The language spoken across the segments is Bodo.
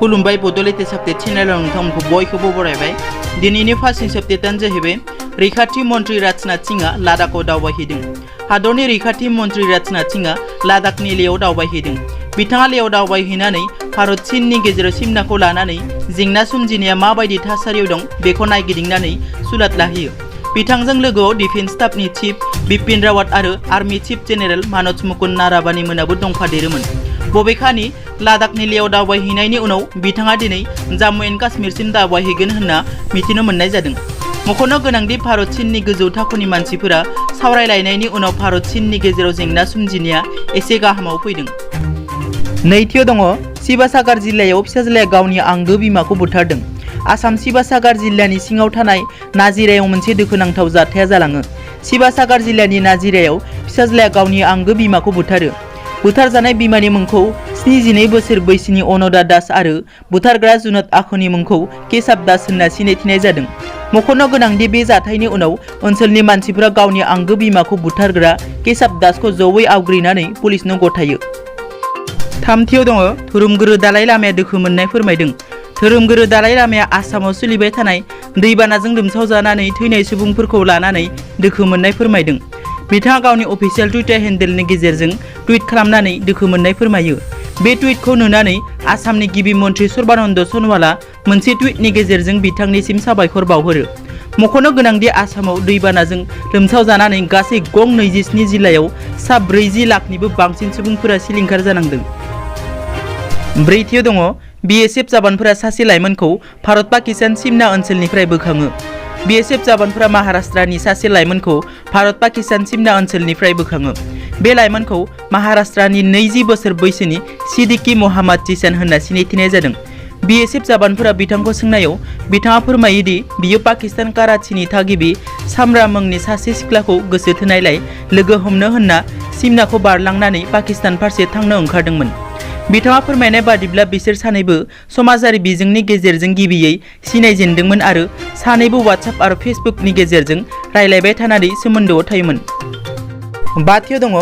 खुलुमबाय बड'लेण्ड आपडेट चेनेलाव नोंथांमोनखौ बयखौबो बरायबाय। दिनैनि फार्स्ट आपडेटआनो जाहैबाय रैखाथि मन्त्रि राजनाथ सिंहआ लादाखआव दावबायहैदों। हादरनि रैखाथि मन्त्रि राजनाथ सिंहआ लादाखनि लेहआव दावबायहैदों। बिथाङा लेहआव दावबायहैनानै भारत चीननि गेजेराव सिमनाखौ लानानै जेंना सोमजिनाया माबायदि थासारियाव दं बेखौ नायगिदिंनानै सुलाद लाहैयो। बिथांजों लोगोआव डिफेन्स स्टाफनि चिफ बिपिन रावत आरो army chief general Manoj Mukund Naravane मोनाबो दंफादेरोमोन। बबेखानि लादाखनि लेहआव दावबायहैनायनि उनाव बिथाङा दिनै जम्मू एन्ड काश्मीरसिम दावबायहैगोन होनना मिथिनो मोननाय जादों। मख'नो गोनांदि भारत चीननि गोजौ थाखोनि मानसिफोरा सावरायलायनायनि उनाव भारत चीननि गेजेराव जेंना सोमजिनाया एसे गाहामाव फैदों। नैथियाव दङ शिवासागर जिल्लायाव फिसाज्लाया गावनि आंगो बिमाखौ बुथारदों। आसाम शिवासागर जिल्लानि सिङाव थानाय नाजिरायाव मोनसे दुखुनांथाव जाथाया जालाङो। शिवासागर जिल्लानि नाजिरायाव फिसाज्लाया गावनि आंगो बिमाखौ बुथारो। बुथारजानाय बिमानि मुंखौ 72 बोसोर बैसोनि अनदा दास आरो बुथारग्रा जुनाद आखुनि मुंखौ केशव दास होनना सिनायथिनाय जादों। मख'नो गोनांदि बे जाथायनि उनाव ओनसोलनि मानसिफोरा गावनि आंगो बिमाखौ बुथारग्रा केशव दासखौ जयै आवग्रिनानै पुलिसनो गथायो। थामथियाव दङ धोरोमगुरु दालाइ लामाया दुखु मोननाय फोरमायदों। धोरोमगुरु दालाइ लामाया आसामाव सोलिबाय थानाय दैबानाजों लोमसावजानानै थैनाय सुबुंफोरखौ लानानै दुखु मोननाय फोरमायदों। बिथाङा गावनि अफिसियेल टुइटार हेन्डेलनि गेजेरजों टुइट खालामनानै दुखु मोननाय फोरमायो। बे टुइटखौ नुनानै आसामनि गिबि मन्त्रि सर्बानन्द सन'वालआ मोनसे टुइटनि गेजेरजों बिथांनिसिम साबायखर बावहरो। मख'नो गोनांदि आसामाव दैबानाजों लोमसावजानानै गासै गं 27 जिल्लायाव सा 40 लाखनिबो बांसिन सुबुंफोरा सिलिंखार जानांदों। ब्रैथियाव दङ BSF जवानफोरा सासे लाइमोनखौ भारत पाकिस्तान सिमना ओनसोलनिफ्राय बोखाङो। BSF जवानफोरा महाराष्ट्रनि सासे लाइमोनखौ भारत पाकिस्तान सिमना ओनसोलनिफ्राय बोखाङो। बे लाइमोनखौ महाराष्ट्रनि 20 बोसोर बैसोनि सिद्दिकी मोहम्मद जिसान होनना सिनायथिनाय जादों। BSF जवानफोरा बिथांखौ सोंनायाव बिथाङा फोरमायो दि बियो पाकिस्तान कराचीनि थागिबि सामरा मुंनि सासे सिख्लाखौ गोसो थोनायलाय लोगो हमनो होनना सिमनाखौ बारलांनानै पाकिस्तान फारसे थांनो ओंखारदोंमोन। बिथाङा फोरमायनाय बादिब्ला बिसोर सानैबो समाजारि बिजोंनि गेजेरजों गिबियै सिनायजेनदोंमोन आरो सानैबो वाट्सएप आरो फेसबुकनि गेजेरजों रायलायबाय थानानै सोमोन्दोआव थायोमोन। बाथियाव दङ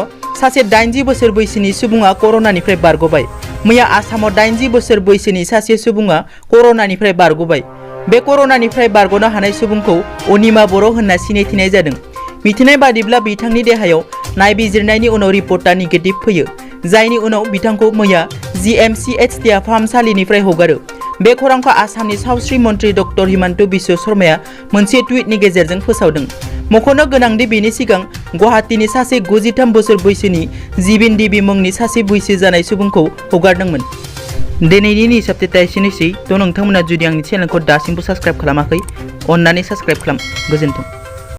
सासे 80 बोसोर बैसोनि सुबुङा कर'नानिफ्राय बारग'बाय। मैया आसामाव 80 बोसोर बैसोनि सासे सुबुङा कर'नानिफ्राय बारग'बाय। बे कर'नानिफ्राय बारग'नो हानाय सुबुंखौ अनिमा बर' होनना सिनायथिनाय जादों। मिथिनाय बादिब्ला बिथांनि देहायाव नायबिजिरनायनि उनाव रिपर्टआ नेगेटिभ फैयो, जायनि उनाव बिथांखौ मैया GMCH देहा फाहामसालिनिफ्राय हगारो। बे खौरांखौ आसामनि सावस्रि मन्त्रि डक्टर हिमन्त बिश्व शर्माया मोनसे टुइटनि गेजेरजों फोसावदों। मख'नो गोनांदि बेनि सिगां गुवाहाटीनि सासे 93 बोसोर बैसोनि जिबिन देबी मुंनि सासे बैसो जानाय सुबुंखौ हगारदोंमोन। दिनैनि निउस आपडेटआ एसेनोसै। नोंथांमोना जुदि आंनि चेनेलखौ दासिमबो साबस्क्राइब खालामाखै, अन्नानै साबस्क्राइब खालाम। गोजोन्थों।